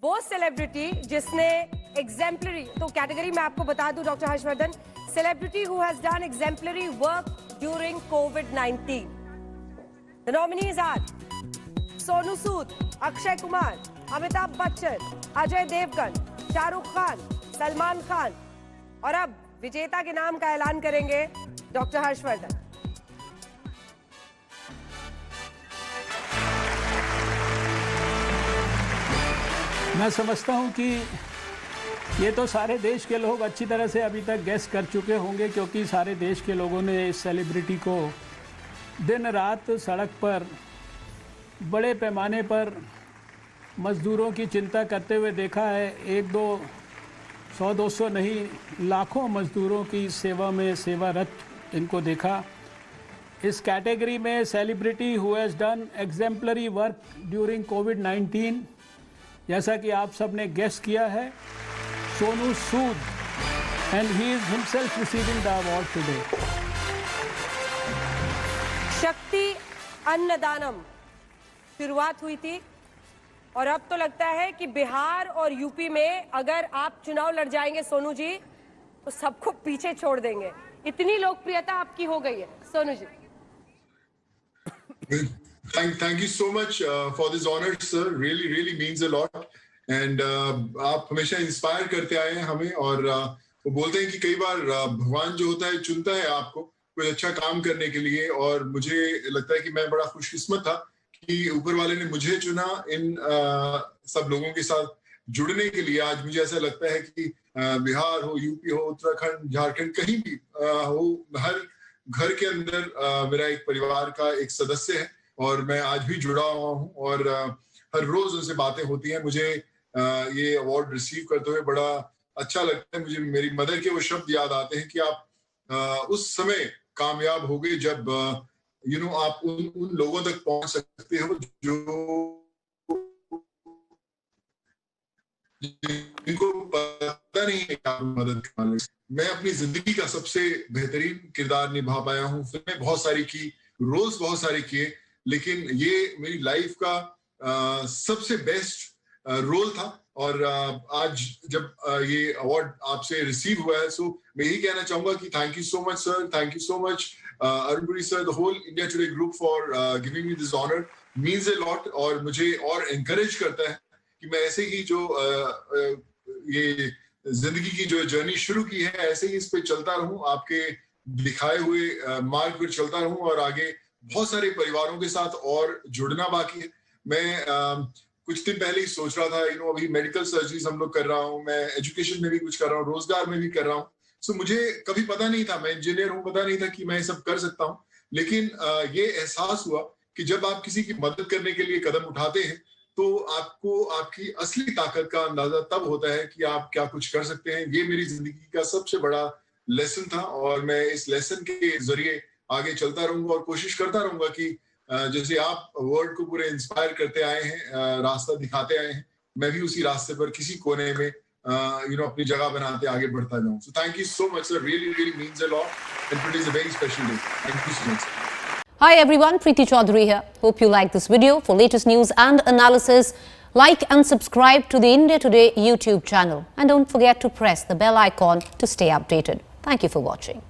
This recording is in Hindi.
वो सेलिब्रिटी जिसने एग्जेम्पलरी, तो कैटेगरी मैं आपको बता दूं doctor Harshvardhan, celebrity who has done exemplary work during कोविड-19. The nominees are Sonu Sood, Akshay Kumar, Amitabh Bachchan, Ajay Devgn, Shahrukh Khan, Salman Khan. और अब विजेता के नाम का ऐलान करेंगे डॉक्टर हर्षवर्धन. मैं समझता हूं कि ये तो सारे देश के लोग अच्छी तरह से अभी तक गेस कर चुके होंगे, क्योंकि सारे देश के लोगों ने इस सेलिब्रिटी को दिन रात सड़क पर बड़े पैमाने पर मज़दूरों की चिंता करते हुए देखा है. 100-200 नहीं, लाखों मज़दूरों की सेवा में सेवारत इनको देखा. इस कैटेगरी में celebrity who has done exemplary work during कोविड-19, जैसा कि आप सब ने गेस किया है, Sonu Sood, and he is himself receiving the award today. Shakti Annadanam शुरुआत हुई थी और अब तो लगता है कि बिहार और यूपी में अगर आप चुनाव लड़ जाएंगे सोनू जी, तो सबको पीछे छोड़ देंगे. इतनी लोकप्रियता आपकी हो गई है Sonu ji. Thank you so much for this honor, sir. Really means a lot. And आप हमेशा इंस्पायर करते आए हैं हमें. और वो बोलते हैं कि कई बार भगवान जो होता है चुनता है आपको कोई अच्छा काम करने के लिए. और मुझे लगता है कि मैं बड़ा खुशकिस्मत था कि ऊपर वाले ने मुझे चुना इन सब लोगों के साथ जुड़ने के लिए. आज मुझे ऐसा लगता है कि बिहार हो, यूपी हो, उत्तराखंड, झारखंड, कहीं भी हो, हर घर के अंदर मेरा एक परिवार का एक सदस्य है और मैं आज भी जुड़ा हुआ हूँ. और हर रोज उनसे बातें होती हैं. मुझे ये अवार्ड रिसीव करते हुए बड़ा अच्छा लगता है. मुझे मेरी मदर के वो शब्द याद आते हैं कि आप उस समय कामयाब हो गए जब आप उन लोगों तक पहुंच सकते हो जो जिनको पता नहीं है आप मदद करने. मैं अपनी जिंदगी का सबसे बेहतरीन किरदार निभा पाया हूँ. फिल्में बहुत सारी की, रोल्स बहुत सारे किए, लेकिन ये मेरी लाइफ का सबसे बेस्ट रोल था. और आज जब ये अवार्ड आपसे रिसीव हुआ है, सो मैं यही कहना चाहूंगा कि thank you so much sir, thank you so much Arun Puri sir, the whole India Today group for giving me this honour. Means a lot. और मुझे और एनकरेज करता है कि मैं ऐसे ही जो ये जिंदगी की जो जर्नी शुरू की है, ऐसे ही इस पे चलता रहूं, आपके दिखाए हुए मार्ग पर चलता रहूं. और आगे बहुत सारे परिवारों के साथ और जुड़ना बाकी है. मैं कुछ दिन पहले ही सोच रहा था, अभी मेडिकल सर्जरीज हम लोग कर रहा हूँ, मैं एजुकेशन में भी कुछ कर रहा हूँ, रोजगार में भी कर रहा हूँ. सो मुझे कभी पता नहीं था, मैं इंजीनियर हूँ, पता नहीं था कि मैं ये सब कर सकता हूँ. लेकिन ये एहसास हुआ कि जब आप किसी की मदद करने के लिए कदम उठाते हैं तो आपको आपकी असली ताकत का अंदाजा तब होता है कि आप क्या कुछ कर सकते हैं. ये मेरी जिंदगी का सबसे बड़ा लेसन था और मैं इस लेसन के जरिए आगे चलता रहूंगा और कोशिश करता रहूंगा कि जैसे आप वर्ल्ड को पूरे इंस्पायर करते आए हैं, रास्ता दिखाते आए हैं, मैं भी उसी रास्ते पर किसी कोने में अपनी जगह बनाते आगे बढ़ता जाऊं. So thank you so much sir. really means a lot and today is a very special day. Thank you so much. Hi everyone, Preeti Chaudhary here. Hope you like this video. For latest news and analysis, like and subscribe to the India Today YouTube channel. And don't forget to press the bell icon to stay updated. Thank you for watching.